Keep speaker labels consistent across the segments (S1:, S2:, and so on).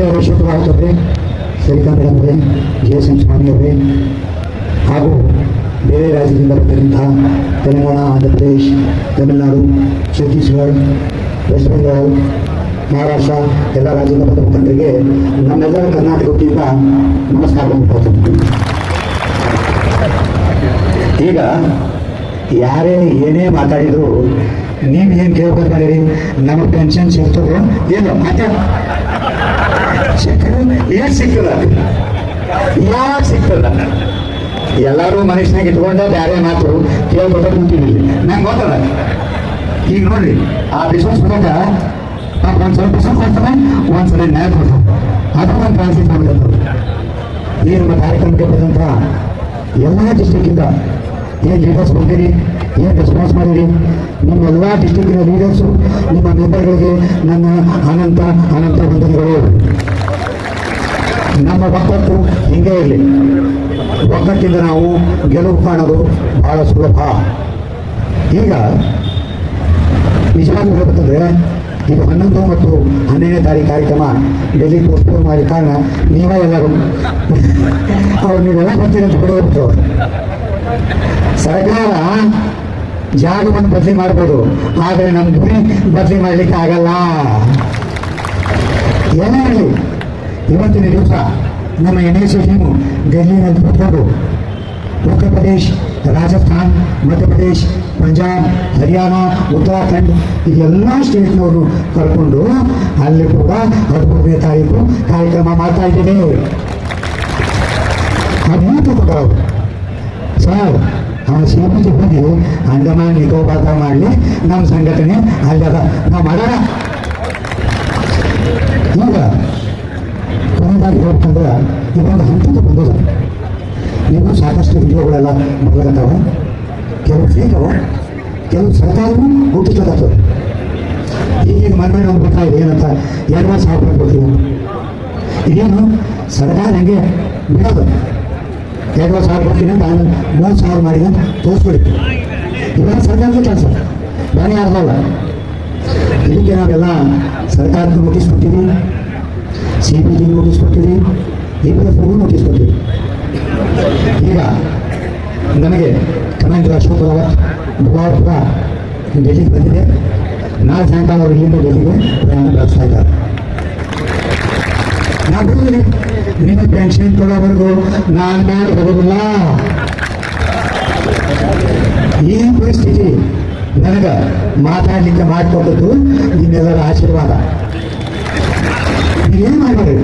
S1: ಅವರೇ, ಶಿವರಾಜ್ ಅವರೇ, ಸರಿತಾ ಮೇಡಮ್ ಅವರೇ, ಜಯಸಿಂಹ ಸ್ವಾಮಿ ಅವರೇ, ಹಾಗೂ ಬೇರೆ ರಾಜ್ಯದಿಂದ ಬಂದಿರುವಂತಹ ತೆಲಂಗಾಣ, ಆಂಧ್ರ ಪ್ರದೇಶ್, ತಮಿಳುನಾಡು, ಛತ್ತೀಸ್ಗಢ, ವೆಸ್ಟ್ ಬೆಂಗಾಲ್, ಮಹಾರಾಷ್ಟ್ರ ಎಲ್ಲ ರಾಜ್ಯದ ಬಂದ ಮುಖಂಡರಿಗೆ ನಮ್ಮೆಲ್ಲರ ಕರ್ನಾಟಕ ವತಿಯಿಂದ ನಮಸ್ಕಾರವನ್ನು ಕೊಡ್ತೀನಿ. ಈಗ ಯಾರೇ ಏನೇ ಮಾತಾಡಿದ್ರು ನೀವೇನು ಕೇಳ್ಕೊಂಡು ಮಾಡಿರಿ, ನಮಗೆ ಪೆನ್ಷನ್ ಸಿಗ್ತದೆ ಏನು ಮಾತಾಡ ಏನು ಸಿಗ್ತದ, ಯಾವಾಗ ಸಿಗ್ತದ? ಎಲ್ಲರೂ ಮನುಷ್ಯನಾಗ ಇಟ್ಕೊಂಡ ಬೇರೆ ಮಾತು ಕೇಳ್ಕೊತ ಕೂತಿದ್ವಿ. ನಂಗೆ ಗೊತ್ತದ. ಈಗ ನೋಡ್ರಿ, ಆ ಬಿಸ್ನೆಸ್ ಬರೋದ ಒಂದ್ಸಲ ಬಿಸ್ನೆಸ್ ಕೊಡ್ತಾನೆ, ಒಂದ್ಸಲ ನ್ಯಾಯ ಕೊಡ್ತಾನೆ. ಅದು ಒಂದು ಟ್ರಾನ್ಸಿಟ್ ಮಾಡಿರ್ತದೆ. ಈ ನಮ್ಮ ಕಾರ್ಯಕ್ರಮಕ್ಕೆ ಬಂದಂಥ ಎಲ್ಲ ಡಿಸ್ಟಿಕ್ಕಿಂದ ಏನು ಲೀಡರ್ಸ್ ಬಂದಿರಿ, ಏನು ರೆಸ್ಪಾನ್ಸ್ ಮಾಡಿರಿ, ನಿಮ್ಮೆಲ್ಲ ಡಿಸ್ಟಿಕ್ಕಿನ ಲೀಡರ್ಸು, ನಿಮ್ಮ ಮೆಂಬರ್ಗಳಿಗೆ ನನ್ನ ಅನಂತ ಅನಂತ ವಂದನೆಗಳು. ನಮ್ಮ ಒಕ್ಕಟ್ಟು ಹಿಂಗೆ ಇರಲಿ. ಒಕ್ಕಟ್ಟಿಂದ ನಾವು ಗೆಲುವು ಕಾಣೋದು ಬಹಳ ಸುಲಭ. ಈಗ ನಿಜವಾಗಿ ಹೇಳ್ಬೇಕಂದ್ರೆ ಇದು 11 ಮತ್ತು 12ನೇ ತಾರೀಕು ಕಾರ್ಯಕ್ರಮ ಡೆಲ್ಲಿ ಪೋಸ್ಟ್ಪೋನ್ ಮಾಡಿ ಕಾರಣ ನೀವೇ ಎಲ್ಲರೂ ಅವ್ರು ನೀವೆಲ್ಲ ಬರ್ತೀರಿ ಅಂತ ಕೊಡೋದು. ಸರ್ಕಾರ ಜಾಗವನ್ನು ಬದಲಿ ಮಾಡ್ಬೋದು, ಆದರೆ ನಮ್ಮ ಗುರಿ ಬದಲಿ ಮಾಡಲಿಕ್ಕೆ ಆಗಲ್ಲ. ಏನೇ ಆಗಲಿ, ಇವತ್ತಿನ ದಿವಸ ನಮ್ಮ NSA ಟೀಮು ಡೆಲ್ಲಿನಲ್ಲಿ ಕೂತ್ಕೊಂಡು ಉತ್ತರ ಪ್ರದೇಶ್, ರಾಜಸ್ಥಾನ್, ಮಧ್ಯಪ್ರದೇಶ್, ಪಂಜಾಬ್, ಹರಿಯಾಣ, ಉತ್ತರಾಖಂಡ್ ಇದೆಲ್ಲ ಸ್ಟೇಟ್ನವರು ಕರ್ಕೊಂಡು ಅಲ್ಲಿ ಕೂಡ 13ನೇ ತಾರೀಕು ಕಾರ್ಯಕ್ರಮ ಮಾಡ್ತಾ ಇದ್ದೇವೆ. ಅದನ್ನು ತಗೊಂಡು ಸರ್ CPG ಹೋಗಿ ಅಂಡಮಾನ್ ನಿಕೋಬಾರ್ ಮಾಡಲಿ, ನಮ್ಮ ಸಂಘಟನೆ ಅಲ್ಲದ ನಾವು ಮಾಡೋಣ. ಈಗ ಕೊನೆಯದಾಗಿ ಹೇಳ್ಬೇಕಂದ್ರೆ ಇದೊಂದು ಹಂತಕ್ಕೆ ಬಂದದ. ನೀವು ಸಾಕಷ್ಟು ವಿಡಿಯೋಗಳೆಲ್ಲ ಬರ್ಲಾಗತ್ತಾವ, ಕೆಲವು ಫೇಕ್ ಅವ, ಕೆಲವು ಸರ್ಕಾರವೂ ಹುಟ್ಟಿಸ್ಲಾಗತ್ತವೆ. ಈಗ ಮನೆ ನಮ್ಗೆ ಗೊತ್ತಾಗಿದೆ ಏನಂತ 2,000 ರೂಪಾಯಿ ಕೊಡ್ತೀವಿ. ಇದೇನು ಸರ್ಕಾರ ಹಂಗೆ ಬಿಡೋದು, 2,000 ಕೊಡ್ತೀನಿ ಅಂತ ಆಮೇಲೆ 3,000 ಮಾಡಿದ ತೋರಿಸ್ಬಿಡಿ. ಇವೆಲ್ಲ ಸರ್ಕಾರದ ಕೆಲಸ, ಬೇರೆ ಯಾರ್ದಲ್ಲ. ಇದಕ್ಕೆ ನಾವೆಲ್ಲ ಸರ್ಕಾರಕ್ಕೆ ನೋಟಿಸ್ ಕೊಟ್ಟಿವಿ, CPG ನೋಟಿಸ್ ಕೊಟ್ಟಿವಿ, EPFಗೂ ನೋಟಿಸ್ ಕೊಟ್ಟಿವಿ. ಈಗ ನನಗೆ ಕಮಾಂಡರ್ ಅಶೋಕ್ ರಾವತ್ ಬುಧವಾರ ಡೆಲ್ಲಿಗೆ ಬಂದಿದೆ. ನಾಳೆ ಸಾಯಂಕಾಲ ಅವರು ಇಲ್ಲಿಂದ ಡೆಲ್ಲಿಗೆ ಪ್ರಯಾಣ ಬೆಳೆಸ್ತಾ ಇದ್ದಾರೆ. ನಾನು ಬರೋದಿಲ್ಲ, ನಿಮಗೆ ಪೆನ್ಷನ್ ಕೊಡೋವರೆಗೂ ನಾನು ಮಾಡಿ ಬರೋದಿಲ್ಲ. ಈ ಪರಿಸ್ಥಿತಿ ನನಗೆ ಮಾತಾಡಲಿಕ್ಕೆ ಮಾಡಿಕೊಟ್ಟದ್ದು ನಿಮ್ಮೆಲ್ಲರ ಆಶೀರ್ವಾದ. ನೀವೇನು ಮಾಡಬೇಡಿ,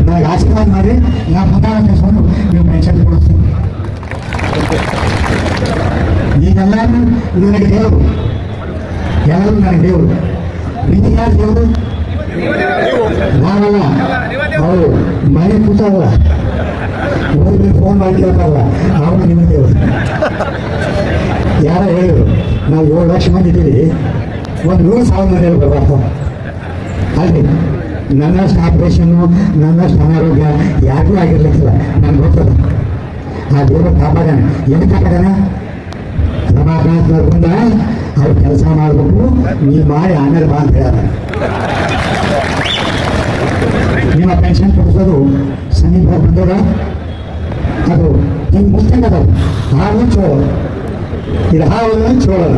S1: ನನಗೆ ಆಶೀರ್ವಾದ ಮಾಡಿ ನಾನು ಮಾತಾಡೋ ಕೆಲಸವನ್ನು ನೀವು ಪೆನ್ಷನ್ ಕೊಡಿಸ್ತೀನಿ. ನೀವೆಲ್ಲರೂ ನನಗೆ ದೇವರು, ಎಲ್ಲರೂ ನನಗೆ ದೇವರು. ನಿಮಗೆ ಯಾರು ದೇವರು? ನಾವಲ್ಲ, ಅವರು ಮನೆ ಕೂತಾರಲ್ಲ, ಹೋಗಿ ಫೋನ್ ಮಾಡಿ ಕೇಳ್ತಾರಲ್ಲ, ಅವರು ನಿಮಗೆ ದೇವರು. ಯಾರೋ ಹೇಳಿದ್ರು ನಾವು 7 ಲಕ್ಷ ಮಂದಿ ಇದ್ದೀವಿ, ಒಂದು 100,000 ಮಂದಿ ಬರ್ಬಾರ್ದು. ಅಲ್ಲಿ ನನ್ನಷ್ಟು ಆಪ್ರೇಷನ್ನು, ನನ್ನಷ್ಟು ಅನಾರೋಗ್ಯ ಯಾರಿಗೂ ಆಗಿರ್ಲಿಕ್ಕಿಲ್ಲ, ನನಗೆ ಗೊತ್ತದ. ಆ ದೇವರು ಕಾಪಾಡೋಣ. ಏನು ಕಾಪಾಡೋಣ? ರಮಾಕಾಂತ್ ನರ್ಗುಂದ ಅವ್ರು ಕೆಲಸ ಮಾಡಬೇಕು, ನೀವು ಮಾಡಿ ಆಮೇಲೆ ಬಾ ಅಂತ ಹೇಳ. ನಿಮ್ಮ ಪೆನ್ಷನ್ ಕೊಡಿಸೋದು ಸಮೀಪ ಬಂದೋದ, ಅದು ಹಿಂಗೆ ಮುಚ್ಚಾಗದವು. ಹಾಲು ಚೋಳ, ಇದು ಹಾಲು ಚೋಳದ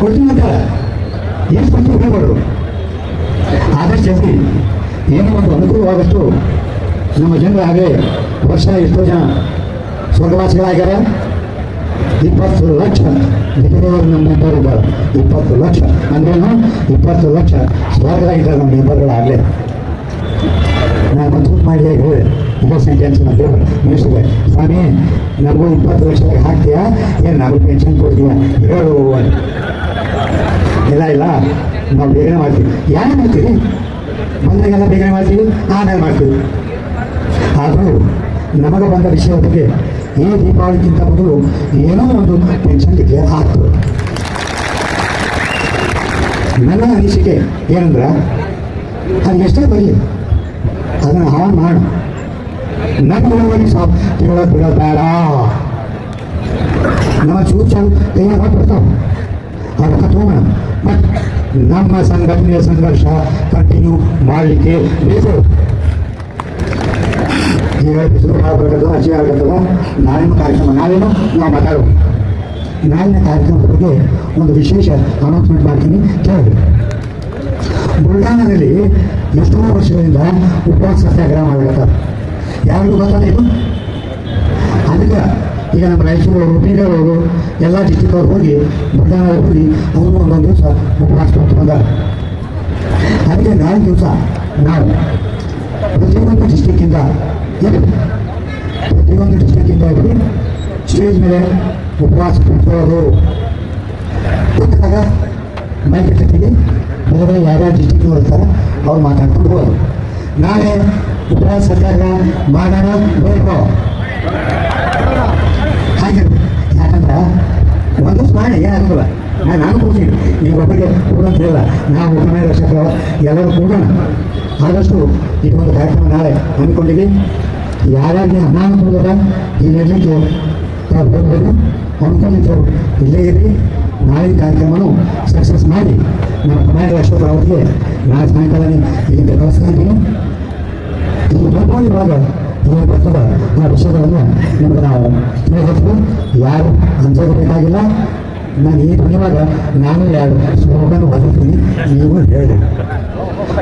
S1: ಕೊಡ್ತೀನಿ ಅಂತ ಎಷ್ಟು ಕೊಡ್ತೀವಿ ಹೇಳ್ಕೊಡ್ರು. ಆದಷ್ಟು ಜಲ್ದಿ ಏನೋ ಒಂದು ಅನುಕೂಲವಾದಷ್ಟು ನಮ್ಮ ಜನರು ಹಾಗೆ ವರ್ಷ ಎಷ್ಟೋ ಜನ ಸ್ವರ್ಗವಾಸಿಗಳಾಗ್ಯಾರ. 20 ಲಕ್ಷ ಗೆದ್ದವರು ನಮ್ಮ ಮೆಂಬರ್ಗಳು. 20 ಲಕ್ಷ ಅಂದ್ರೇನು? 20 ಲಕ್ಷ ಸ್ವರ್ಗದಾಗಿದ್ದಾರೆ ನಮ್ಮ ಮೆಂಬರ್ಗಳಾಗಲೇ. ನಾನು ಮಂತ್ರಿ ಮಾಡಿ ಹೇಳಿ ಇದೇ ಸೆಂಟೆನ್ಸ್ ನಮ್ಮ ದೇವರು ಮುಗಿಸಿದೆ. ಸ್ವಾಮಿ ನಮಗೂ 20 ಲಕ್ಷದಾಗ ಹಾಕ್ತೀಯಾ, ಏನು ನಮಗೆ ಪೆನ್ಷನ್ ಕೊಡ್ತೀಯ ಹೇಳು. ಇಲ್ಲ ಇಲ್ಲ, ನಾವು ಬೇಗನೆ ಮಾಡ್ತೀವಿ. ಯಾರೇ ಮಾಡ್ತೀವಿ? ಬಂದಾಗೆಲ್ಲ ಬೇಗನೆ ಮಾಡ್ತೀವಿ, ಆಮೇಲೆ ಮಾಡ್ತೀವಿ. ಆದರೂ ನಮಗೆ ಬಂದ ವಿಷಯದ ಬಗ್ಗೆ ಈ ದೀಪಾವಳಿಗಿಂತ ಮೊದಲು ಏನೋ ಒಂದು ಪೆನ್ಷನ್ ಡಿಕ್ಲೇರ್ ಆಗ್ತದೆ. ನನ್ನ ಅನಿಸಿಕೆ ಏನಂದ್ರೆ ಅದು ಎಷ್ಟೇ ಬರಲಿ ಅದನ್ನು ಹಾಳು ಮಾಡು. ನನ್ನ ಮನೆಯಲ್ಲಿ ತಿಳೋದು ಬಿಡೋದು ಬೇಡ. ನಮ್ಮ ಚೂಚಾಲು ಕೈಯ ಬರ್ತಾವೆ, ಅದಕ್ಕೆ ತಗೋಣ. ಬಟ್ ನಮ್ಮ ಸಂಘಟನೆಯ ಸಂಘರ್ಷ ಕಂಟಿನ್ಯೂ ಮಾಡಲಿಕ್ಕೆ ಬೇಕು. ಈಗ ಬಿಸಿಲು ಭಾಳ ಬರಕತ್ತದ ಹಚ್ಚಿ ಆಗತ್ತದ. ನಾಳಿನ ಕಾರ್ಯಕ್ರಮ ನಾವೇನು ನಾವು ಮಾತಾಡುವ ನಾಳಿನ ಕಾರ್ಯಕ್ರಮದ ಬಗ್ಗೆ ಒಂದು ವಿಶೇಷ ಅನೌನ್ಸ್ಮೆಂಟ್ ಮಾಡ್ತೀನಿ, ಕೇಳಿ. ಬುಲ್ಡಾಣದಲ್ಲಿ ಎಷ್ಟೋ ವರ್ಷಗಳಿಂದ ಉಪವಾಸ ಸತ್ಯಾಗ್ರಹ ಮಾಡಕತ್ತಾರೆ. ಯಾರಿಗೂ ಗೊತ್ತಾಗ ಇದು? ಅದಕ್ಕೆ ಈಗ ನಮ್ಮ ರಾಯಚೂರು ಬೀದರ್ವರು ಎಲ್ಲ ಡಿಸ್ಟಿಕ್ ಅವ್ರು ಹೋಗಿ ಬುಲ್ಡಾಣದಲ್ಲಿ ಹೋಗಿ ಅವರು ಒಂದೊಂದು ದಿವಸ ಉಪವಾಸ ಕೊಟ್ಟು ಬಂದಾರೆ. ಅದಕ್ಕೆ ನಾಳೆ ದಿವಸ ನಾವು ಪ್ರತಿಯೊಂದು ಡಿಸ್ಟಿಕ್ಕಿಂದ ಇದ್ದು ಸ್ಟೇಜ್ ಮೇಲೆ ಉಪವಾಸ ಕೂತ್ಕೊಳ್ಳೋದು ಕೂತಾಗ ಮೈಕ್ ಜೊತೆಗೆ ಬೇರೆ ಯಾರ್ಯಾರು ಡಿಸ್ಟಿಕ್ನವ್ರು ಇರ್ತಾರೆ ಅವ್ರು ಮಾತಾಡ್ಕೊಂಡು ಹೋಗೋದು. ನಾಳೆ ಉಪವಾಸ ಸತ್ಯಾಗ್ರಹ ಮಾಡೋಣ ಬೇಕು ಹಾಗೆ. ಯಾಕಂದ್ರೆ ಒಂದು ದಿವಸ ಮಾಡಿ ಏನಾಗೋಲ್ಲ, ನಾನು ಕೂಡ್ತೀನಿ, ನೀವು ಒಬ್ಬರಿಗೆ ಕೂಡಂತ ಹೇಳಿಲ್ಲ, ನಾವು ಉಪಮೇಯ ರಕ್ಷಕರು ಎಲ್ಲರೂ ಕೂಡೋಣ. ಆದಷ್ಟು ಇದೊಂದು ಕಾರ್ಯಕ್ರಮ ನಾಳೆ ಅಂದ್ಕೊಂಡಿವಿ. ಯಾರ್ಯಾರಿಗೆ ಅನಾನುಕೂಲದ ಈ ನಿರ್ಲಿಕ್ಕೆ ಹೋಗ್ಬೋದು ಅಂದ್ಕೊಂಡಿದ್ರು ಇಲ್ಲೇ ಇರಿ. ನಾಳೆ ಕಾರ್ಯಕ್ರಮನೂ ಸಕ್ಸಸ್ ಮಾಡಿ ನಮ್ಮ ಕುಮಾರ ಅಶೋಕ್ ಅವರಿಗೆ ನಾಳೆ ಸಾಯಂಕಾಲನೇ ಇಲ್ಲಿಂದ ಕಳಿಸ್ತೀನಿ. ಇದು ನೋಡ್ಕೊಂಡು ಇವಾಗ ಏನು ಬರ್ತದೆ ಆ ವಿಷಯಗಳನ್ನು ನಿಮಗೆ ನಾವು ಹೇಳ್ಬೇಕು. ಯಾರು ಅಂಜೋದು ಬೇಕಾಗಿಲ್ಲ. ನಾನು ಈ ಇವಾಗ ನಾನು ಎರಡು ಸ್ಲೋಗನ್ ಓದಿದ್ದೀನಿ, ನೀವು ಹೇಳಿ.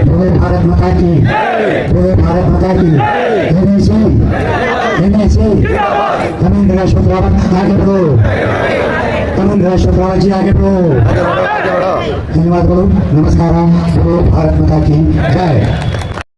S1: पूरे भारत माता की, पूरे भारत माता की। NSC कमेंडर अशोक रावत आगे बढ़ो, कमेंडर अशोक रावत जी आगे बढ़ो। धन्यवाद बोलो, नमस्कार, भारत माता की जय।